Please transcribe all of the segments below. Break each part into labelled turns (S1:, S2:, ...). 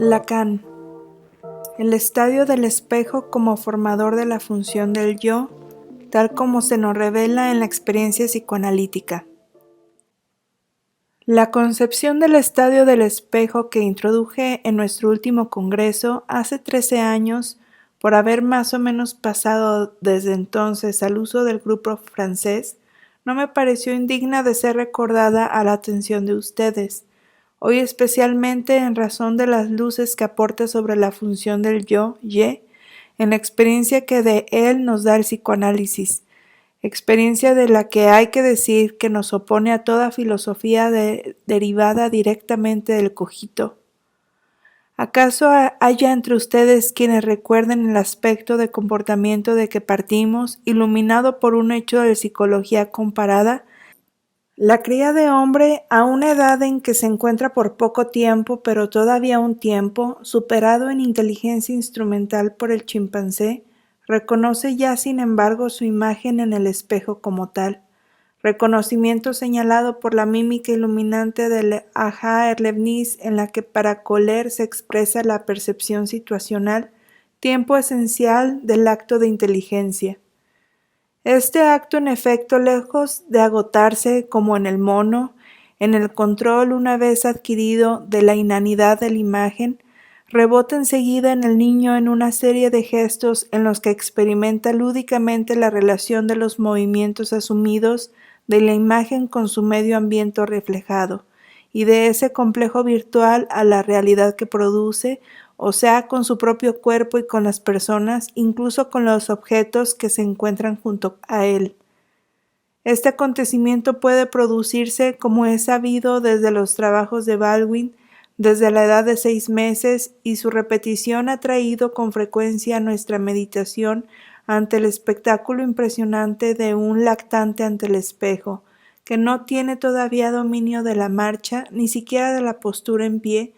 S1: Lacan. El estadio del espejo como formador de la función del yo, tal como se nos revela en la experiencia psicoanalítica. La concepción del estadio del espejo que introduje en nuestro último congreso hace 13 años, por haber más o menos pasado desde entonces al uso del grupo francés, no me pareció indigna de ser recordada a la atención de ustedes, hoy especialmente en razón de las luces que aporta sobre la función del yo, en la experiencia que de él nos da el psicoanálisis, experiencia de la que hay que decir que nos opone a toda filosofía derivada directamente del cogito. ¿Acaso haya entre ustedes quienes recuerden el aspecto de comportamiento de que partimos, iluminado por un hecho de psicología comparada? La cría de hombre, a una edad en que se encuentra por poco tiempo, pero todavía un tiempo, superado en inteligencia instrumental por el chimpancé, reconoce ya sin embargo su imagen en el espejo como tal, reconocimiento señalado por la mímica iluminante del Aja Leibniz en la que para Kohler se expresa la percepción situacional, tiempo esencial del acto de inteligencia. Este acto, en efecto, lejos de agotarse como en el mono, en el control una vez adquirido de la inanidad de la imagen, rebota enseguida en el niño en una serie de gestos en los que experimenta lúdicamente la relación de los movimientos asumidos de la imagen con su medio ambiente reflejado, y de ese complejo virtual a la realidad que produce, o sea, con su propio cuerpo y con las personas, incluso con los objetos que se encuentran junto a él. Este acontecimiento puede producirse, como es sabido desde los trabajos de Baldwin, desde la edad de 6 meses, y su repetición ha traído con frecuencia a nuestra meditación ante el espectáculo impresionante de un lactante ante el espejo, que no tiene todavía dominio de la marcha, ni siquiera de la postura en pie,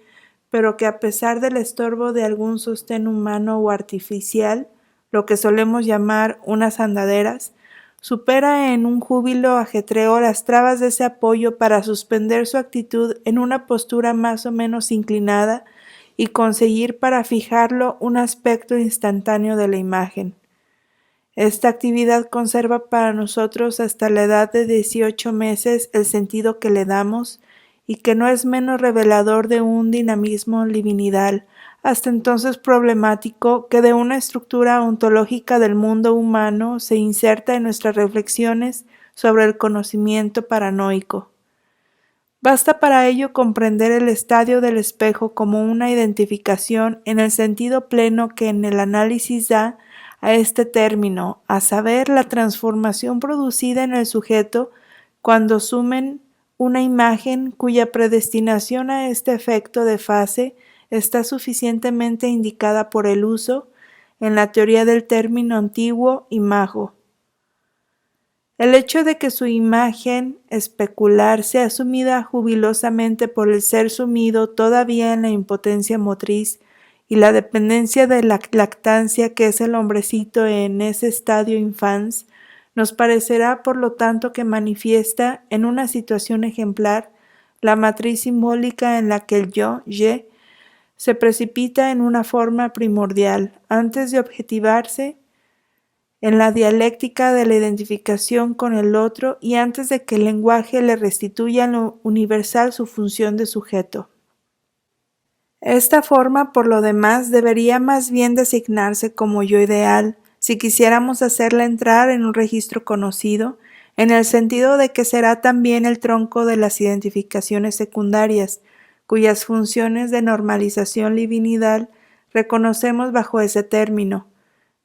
S1: pero que a pesar del estorbo de algún sostén humano o artificial, lo que solemos llamar unas andaderas, supera en un júbilo ajetreo las trabas de ese apoyo para suspender su actitud en una postura más o menos inclinada y conseguir para fijarlo un aspecto instantáneo de la imagen. Esta actividad conserva para nosotros hasta la edad de 18 meses el sentido que le damos y que no es menos revelador de un dinamismo libidinal, hasta entonces problemático, que de una estructura ontológica del mundo humano se inserta en nuestras reflexiones sobre el conocimiento paranoico. Basta para ello comprender el estadio del espejo como una identificación en el sentido pleno que en el análisis da a este término, a saber, la transformación producida en el sujeto cuando sumen una imagen cuya predestinación a este efecto de fase está suficientemente indicada por el uso, en la teoría del término antiguo, imago. El hecho de que su imagen especular sea asumida jubilosamente por el ser sumido todavía en la impotencia motriz y la dependencia de la lactancia que es el hombrecito en ese estadio infans, nos parecerá por lo tanto que manifiesta en una situación ejemplar la matriz simbólica en la que el yo, se precipita en una forma primordial, antes de objetivarse, en la dialéctica de la identificación con el otro y antes de que el lenguaje le restituya en lo universal su función de sujeto. Esta forma, por lo demás, debería más bien designarse como yo ideal, si quisiéramos hacerla entrar en un registro conocido, en el sentido de que será también el tronco de las identificaciones secundarias, cuyas funciones de normalización libidinal reconocemos bajo ese término.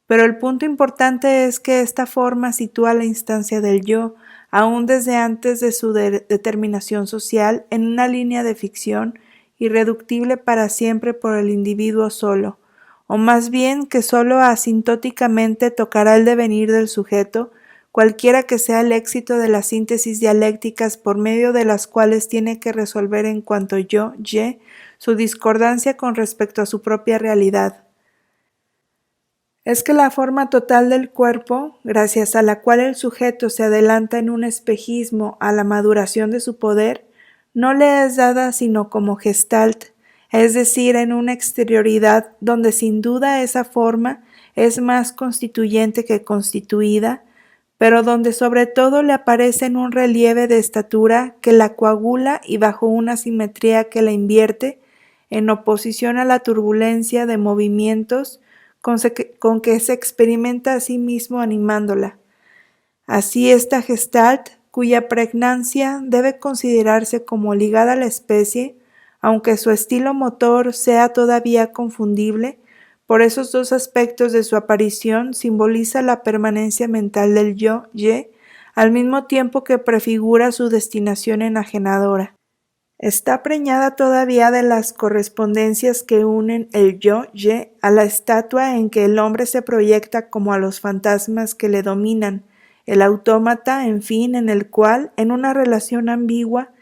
S1: Pero el punto importante es que esta forma sitúa la instancia del yo, aún desde antes de su determinación social, en una línea de ficción irreductible para siempre por el individuo solo, o más bien que solo asintóticamente tocará el devenir del sujeto, cualquiera que sea el éxito de las síntesis dialécticas por medio de las cuales tiene que resolver en cuanto yo, su discordancia con respecto a su propia realidad. Es que la forma total del cuerpo, gracias a la cual el sujeto se adelanta en un espejismo a la maduración de su poder, no le es dada sino como gestalt, es decir, en una exterioridad donde sin duda esa forma es más constituyente que constituida, pero donde sobre todo le aparece en un relieve de estatura que la coagula y bajo una simetría que la invierte, en oposición a la turbulencia de movimientos con que se experimenta a sí mismo animándola. Así esta gestalt, cuya pregnancia debe considerarse como ligada a la especie, aunque su estilo motor sea todavía confundible, por esos dos aspectos de su aparición simboliza la permanencia mental del yo-ye, al mismo tiempo que prefigura su destinación enajenadora. Está preñada todavía de las correspondencias que unen el yo-ye a la estatua en que el hombre se proyecta como a los fantasmas que le dominan, el autómata, en fin, en el cual, en una relación ambigua,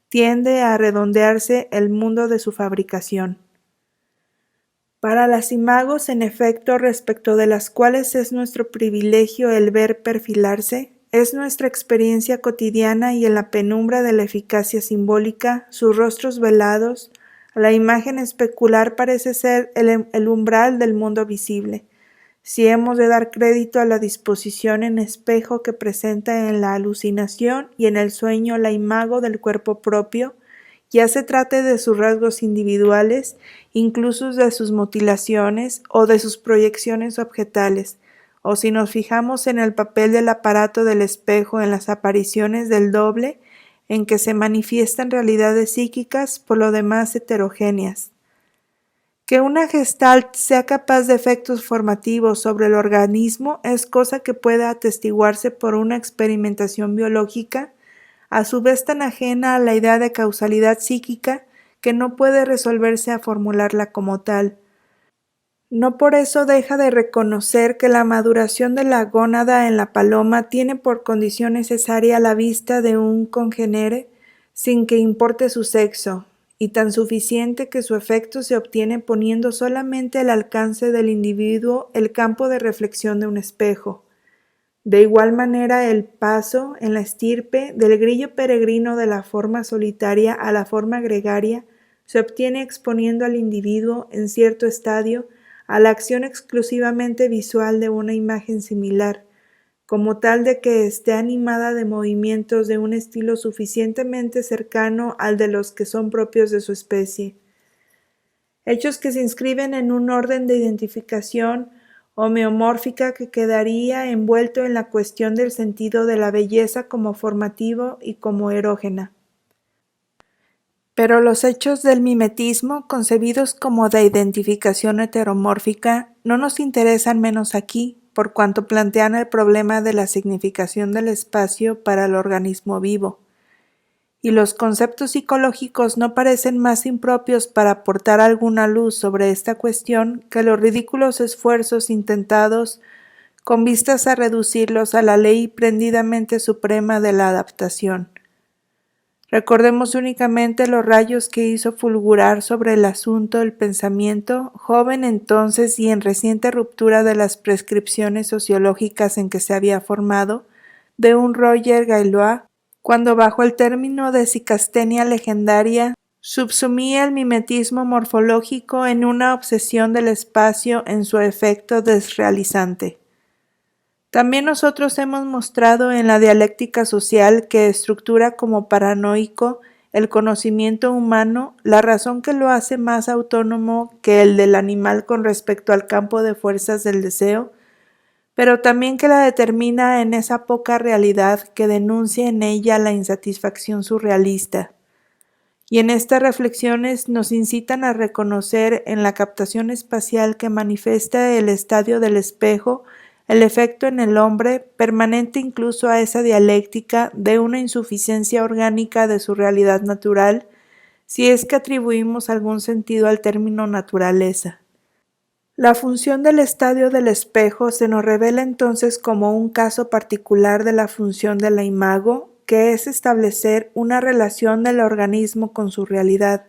S1: tiende a redondearse el mundo de su fabricación. Para las imagos, en efecto, respecto de las cuales es nuestro privilegio el ver perfilarse, es nuestra experiencia cotidiana y en la penumbra de la eficacia simbólica, sus rostros velados, la imagen especular parece ser el umbral del mundo visible. Si hemos de dar crédito a la disposición en espejo que presenta en la alucinación y en el sueño la imago del cuerpo propio, ya se trate de sus rasgos individuales, incluso de sus mutilaciones o de sus proyecciones objetales, o si nos fijamos en el papel del aparato del espejo en las apariciones del doble, en que se manifiestan realidades psíquicas por lo demás heterogéneas. Que una gestalt sea capaz de efectos formativos sobre el organismo es cosa que puede atestiguarse por una experimentación biológica, a su vez tan ajena a la idea de causalidad psíquica que no puede resolverse a formularla como tal. No por eso deja de reconocer que la maduración de la gónada en la paloma tiene por condición necesaria la vista de un congénere, sin que importe su sexo, y tan suficiente que su efecto se obtiene poniendo solamente al alcance del individuo el campo de reflexión de un espejo. De igual manera el paso, en la estirpe, del grillo peregrino de la forma solitaria a la forma gregaria, se obtiene exponiendo al individuo, en cierto estadio, a la acción exclusivamente visual de una imagen similar, como tal de que esté animada de movimientos de un estilo suficientemente cercano al de los que son propios de su especie. Hechos que se inscriben en un orden de identificación homeomórfica que quedaría envuelto en la cuestión del sentido de la belleza como formativo y como erógena. Pero los hechos del mimetismo, concebidos como de identificación heteromórfica, no nos interesan menos aquí, por cuanto plantean el problema de la significación del espacio para el organismo vivo. Y los conceptos psicológicos no parecen más impropios para aportar alguna luz sobre esta cuestión que los ridículos esfuerzos intentados con vistas a reducirlos a la ley prendidamente suprema de la adaptación. Recordemos únicamente los rayos que hizo fulgurar sobre el asunto el pensamiento, joven entonces y en reciente ruptura de las prescripciones sociológicas en que se había formado, de un Roger Gaylois, cuando bajo el término de psicastenia legendaria subsumía el mimetismo morfológico en una obsesión del espacio en su efecto desrealizante. También nosotros hemos mostrado en la dialéctica social que estructura como paranoico el conocimiento humano, la razón que lo hace más autónomo que el del animal con respecto al campo de fuerzas del deseo, pero también que la determina en esa poca realidad que denuncia en ella la insatisfacción surrealista. Y en estas reflexiones nos incitan a reconocer en la captación espacial que manifiesta el estadio del espejo el efecto en el hombre, permanente incluso a esa dialéctica, de una insuficiencia orgánica de su realidad natural, si es que atribuimos algún sentido al término naturaleza. La función del estadio del espejo se nos revela entonces como un caso particular de la función de la imago, que es establecer una relación del organismo con su realidad,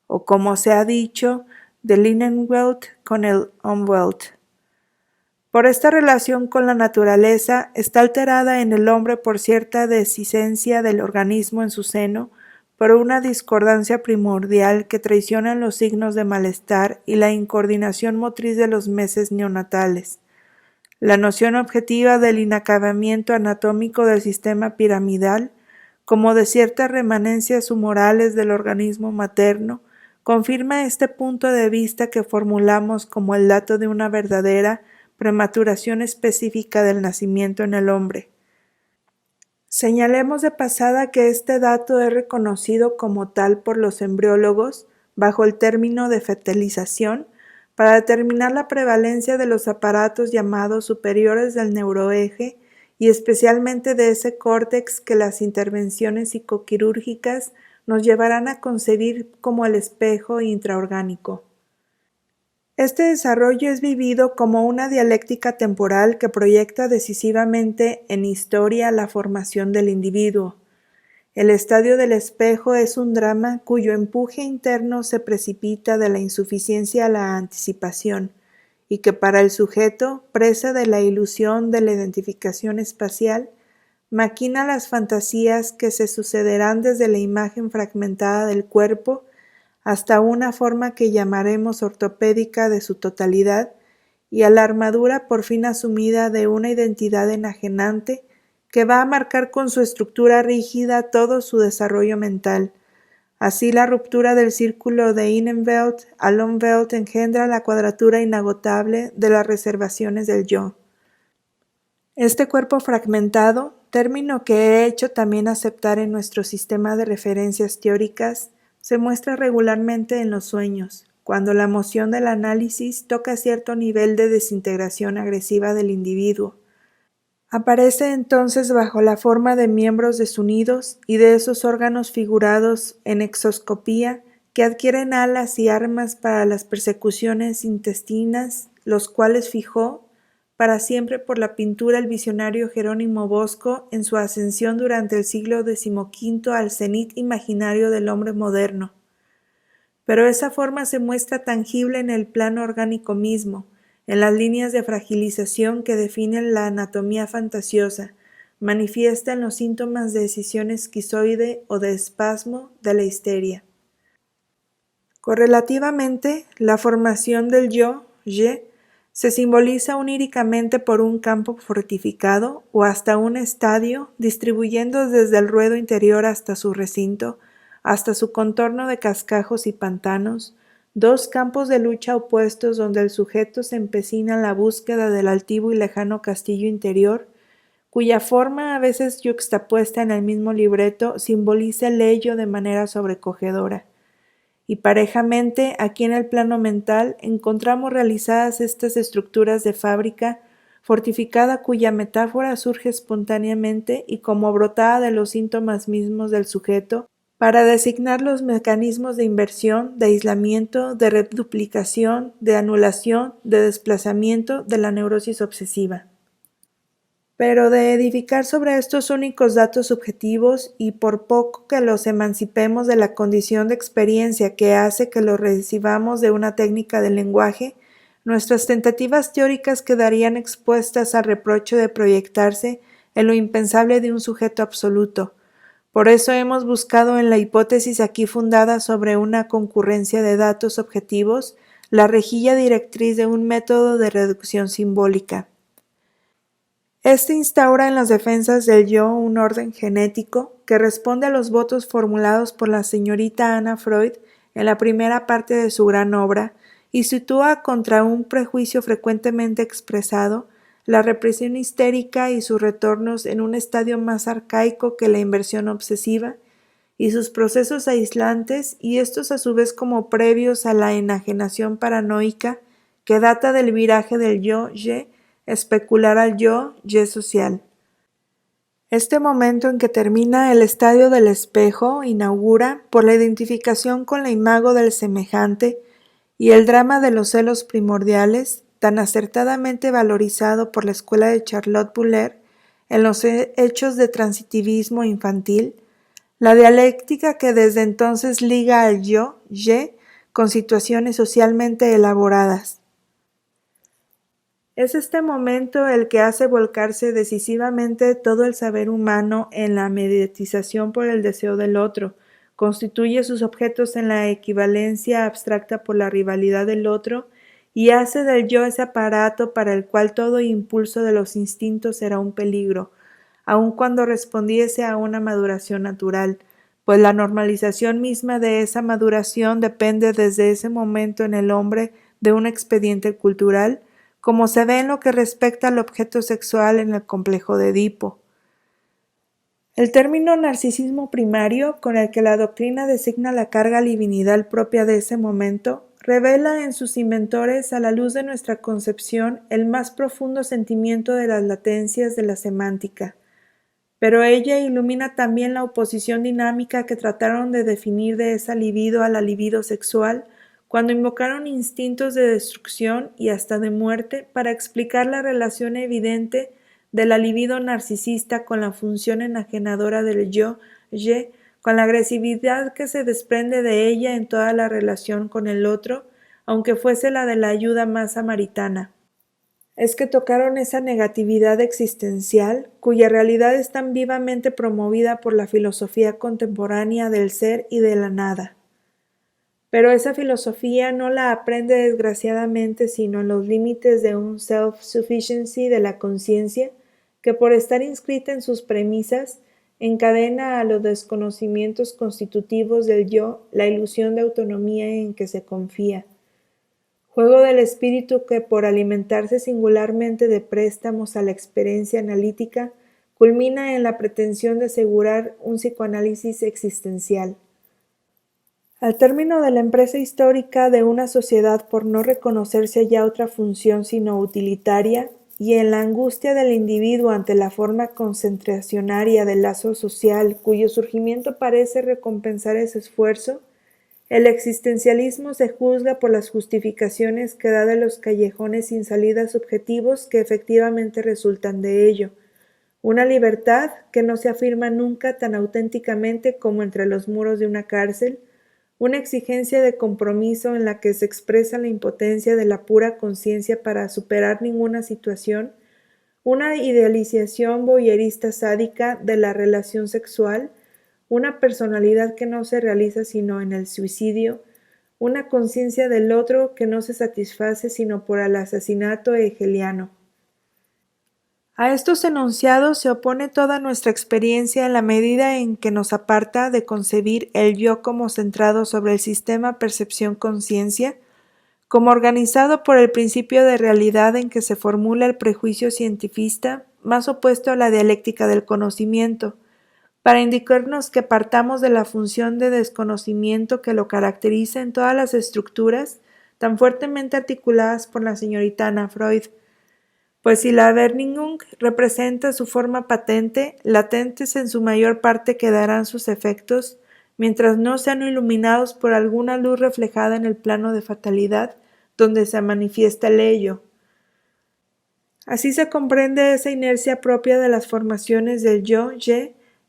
S1: o como se ha dicho, del Innenwelt con el Umwelt. Por esta relación con la naturaleza está alterada en el hombre por cierta dehiscencia del organismo en su seno, por una discordancia primordial que traicionan los signos de malestar y la incoordinación motriz de los meses neonatales. La noción objetiva del inacabamiento anatómico del sistema piramidal, como de ciertas remanencias humorales del organismo materno, confirma este punto de vista que formulamos como el dato de una verdadera prematuración específica del nacimiento en el hombre. Señalemos de pasada que este dato es reconocido como tal por los embriólogos bajo el término de fetalización para determinar la prevalencia de los aparatos llamados superiores del neuroeje y especialmente de ese córtex que las intervenciones psicoquirúrgicas nos llevarán a concebir como el espejo intraorgánico. Este desarrollo es vivido como una dialéctica temporal que proyecta decisivamente en historia la formación del individuo. El estadio del espejo es un drama cuyo empuje interno se precipita de la insuficiencia a la anticipación, y que para el sujeto, presa de la ilusión de la identificación espacial, maquina las fantasías que se sucederán desde la imagen fragmentada del cuerpo hasta una forma que llamaremos ortopédica de su totalidad, y a la armadura por fin asumida de una identidad enajenante que va a marcar con su estructura rígida todo su desarrollo mental. Así la ruptura del círculo de Innenwelt a Umwelt engendra la cuadratura inagotable de las reservaciones del yo. Este cuerpo fragmentado, término que he hecho también aceptar en nuestro sistema de referencias teóricas, se muestra regularmente en los sueños, cuando la moción del análisis toca cierto nivel de desintegración agresiva del individuo. Aparece entonces bajo la forma de miembros desunidos y de esos órganos figurados en exoscopía que adquieren alas y armas para las persecuciones intestinas, los cuales fijó para siempre por la pintura el visionario Jerónimo Bosco en su ascensión durante el siglo XV al cenit imaginario del hombre moderno. Pero esa forma se muestra tangible en el plano orgánico mismo, en las líneas de fragilización que definen la anatomía fantasiosa, manifiesta en los síntomas de escisión esquizoide o de espasmo de la histeria. Correlativamente, la formación del yo, je, se simboliza oníricamente por un campo fortificado o hasta un estadio, distribuyendo desde el ruedo interior hasta su recinto, hasta su contorno de cascajos y pantanos, dos campos de lucha opuestos donde el sujeto se empecina en la búsqueda del altivo y lejano castillo interior, cuya forma a veces yuxtapuesta en el mismo libreto simboliza el ello de manera sobrecogedora. Y parejamente, aquí en el plano mental, encontramos realizadas estas estructuras de fábrica fortificada cuya metáfora surge espontáneamente y como brotada de los síntomas mismos del sujeto, para designar los mecanismos de inversión, de aislamiento, de reduplicación, de anulación, de desplazamiento de la neurosis obsesiva. Pero de edificar sobre estos únicos datos subjetivos y por poco que los emancipemos de la condición de experiencia que hace que los recibamos de una técnica del lenguaje, nuestras tentativas teóricas quedarían expuestas al reproche de proyectarse en lo impensable de un sujeto absoluto. Por eso hemos buscado en la hipótesis aquí fundada sobre una concurrencia de datos objetivos la rejilla directriz de un método de reducción simbólica. Este instaura en las defensas del yo un orden genético que responde a los votos formulados por la señorita Anna Freud en la primera parte de su gran obra y sitúa contra un prejuicio frecuentemente expresado la represión histérica y sus retornos en un estadio más arcaico que la inversión obsesiva y sus procesos aislantes y estos a su vez como previos a la enajenación paranoica que data del viraje del yo-ye especular al yo-ye social. Este momento en que termina el estadio del espejo inaugura por la identificación con la imago del semejante y el drama de los celos primordiales, tan acertadamente valorizado por la escuela de Charlotte Buller en los hechos de transitivismo infantil, la dialéctica que desde entonces liga al yo-ye con situaciones socialmente elaboradas. Es este momento el que hace volcarse decisivamente todo el saber humano en la mediatización por el deseo del otro, constituye sus objetos en la equivalencia abstracta por la rivalidad del otro, y hace del yo ese aparato para el cual todo impulso de los instintos será un peligro, aun cuando respondiese a una maduración natural, pues la normalización misma de esa maduración depende desde ese momento en el hombre de un expediente cultural, como se ve en lo que respecta al objeto sexual en el complejo de Edipo. El término narcisismo primario, con el que la doctrina designa la carga libidinal propia de ese momento, revela en sus inventores, a la luz de nuestra concepción, el más profundo sentimiento de las latencias de la semántica. Pero ella ilumina también la oposición dinámica que trataron de definir de esa libido a la libido sexual, cuando invocaron instintos de destrucción y hasta de muerte para explicar la relación evidente de la libido narcisista con la función enajenadora del yo, con la agresividad que se desprende de ella en toda la relación con el otro, aunque fuese la de la ayuda más samaritana. Es que tocaron esa negatividad existencial, cuya realidad es tan vivamente promovida por la filosofía contemporánea del ser y de la nada. Pero esa filosofía no la aprende desgraciadamente sino en los límites de un self-sufficiency de la conciencia, que por estar inscrita en sus premisas, encadena a los desconocimientos constitutivos del yo la ilusión de autonomía en que se confía. Juego del espíritu que, por alimentarse singularmente de préstamos a la experiencia analítica, culmina en la pretensión de asegurar un psicoanálisis existencial. Al término de la empresa histórica de una sociedad por no reconocerse ya otra función sino utilitaria, y en la angustia del individuo ante la forma concentracionaria del lazo social, cuyo surgimiento parece recompensar ese esfuerzo, el existencialismo se juzga por las justificaciones que da de los callejones sin salidas objetivos que efectivamente resultan de ello, una libertad que no se afirma nunca tan auténticamente como entre los muros de una cárcel, una exigencia de compromiso en la que se expresa la impotencia de la pura conciencia para superar ninguna situación, una idealización voyerista sádica de la relación sexual, una personalidad que no se realiza sino en el suicidio, una conciencia del otro que no se satisface sino por el asesinato hegeliano. A estos enunciados se opone toda nuestra experiencia en la medida en que nos aparta de concebir el yo como centrado sobre el sistema percepción-conciencia, como organizado por el principio de realidad en que se formula el prejuicio cientifista, más opuesto a la dialéctica del conocimiento, para indicarnos que partamos de la función de desconocimiento que lo caracteriza en todas las estructuras tan fuertemente articuladas por la señorita Anna Freud. Pues si la Wahrnehmung representa su forma patente, latentes en su mayor parte quedarán sus efectos, mientras no sean iluminados por alguna luz reflejada en el plano de fatalidad, donde se manifiesta el ello. Así se comprende esa inercia propia de las formaciones del yo,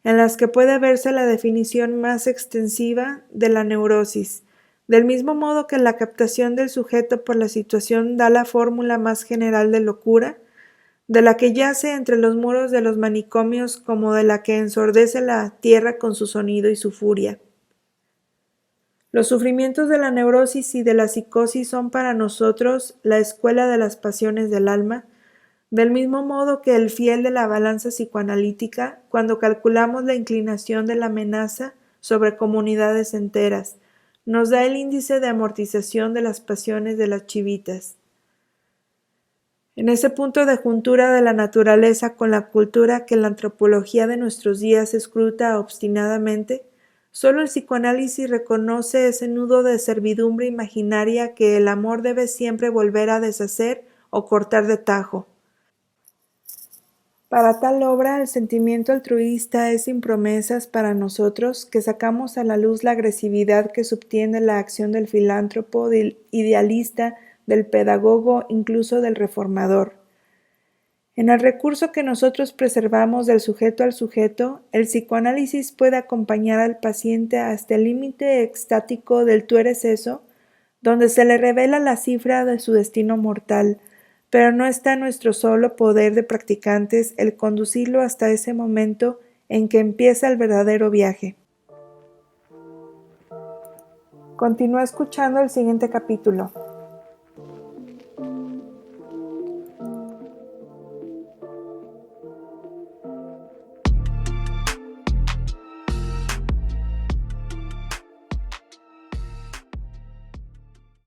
S1: en las que puede verse la definición más extensiva de la neurosis, del mismo modo que la captación del sujeto por la situación da la fórmula más general de locura, de la que yace entre los muros de los manicomios como de la que ensordece la tierra con su sonido y su furia. Los sufrimientos de la neurosis y de la psicosis son para nosotros la escuela de las pasiones del alma, del mismo modo que el fiel de la balanza psicoanalítica cuando calculamos la inclinación de la amenaza sobre comunidades enteras, nos da el índice de amortización de las pasiones de las chivitas. En ese punto de juntura de la naturaleza con la cultura que la antropología de nuestros días escruta obstinadamente, solo el psicoanálisis reconoce ese nudo de servidumbre imaginaria que el amor debe siempre volver a deshacer o cortar de tajo. Para tal obra, el sentimiento altruista es sin promesas para nosotros que sacamos a la luz la agresividad que subtiende la acción del filántropo, del idealista, del pedagogo, incluso del reformador. En el recurso que nosotros preservamos del sujeto al sujeto, el psicoanálisis puede acompañar al paciente hasta el límite extático del tú eres eso, donde se le revela la cifra de su destino mortal, pero no está en nuestro solo poder de practicantes el conducirlo hasta ese momento en que empieza el verdadero viaje. Continúa escuchando el siguiente capítulo.